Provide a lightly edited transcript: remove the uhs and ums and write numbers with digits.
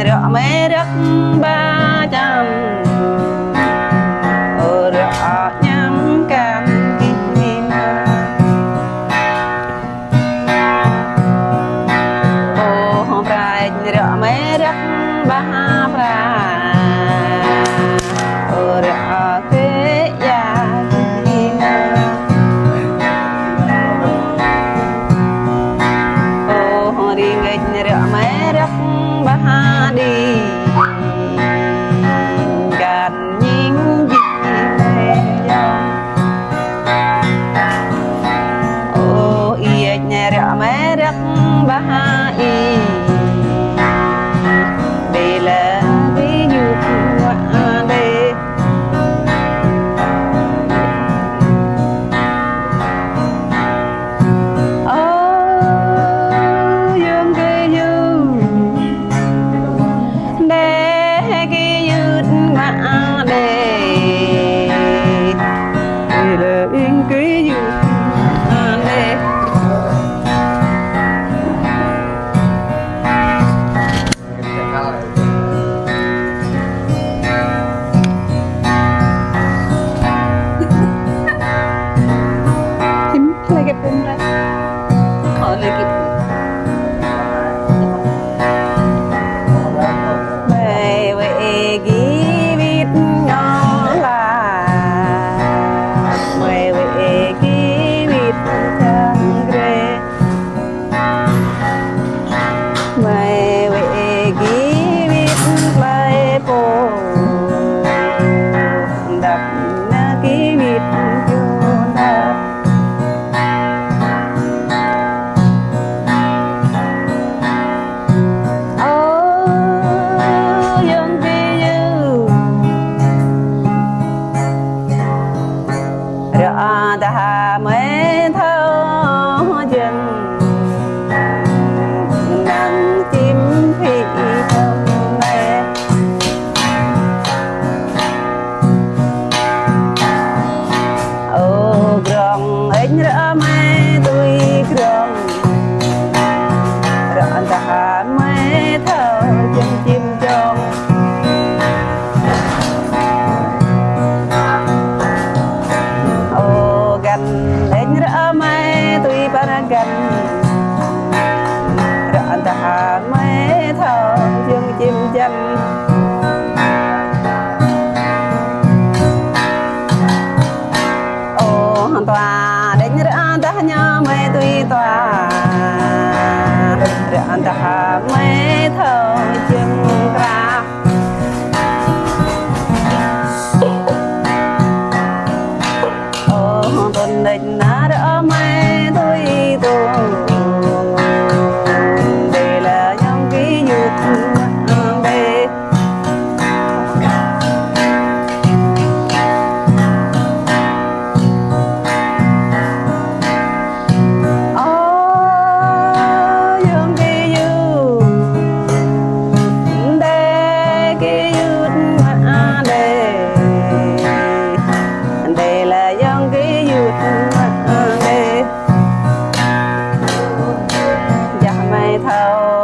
rửa mê đất ba trăm rửa nhắm cam kim ô prai rửa mê đất ba prai rửa thế ya kim ô đi nghịch rửa mê đất ba đi gần những gì ô y nhà rạ mẹ đất ba y đây là ví dụ của đây ta mới thơ dần nắng chim phi thơm mê ô grong anh ra mê tôi grong ra ta mới thơ dần chim tròn gần thâu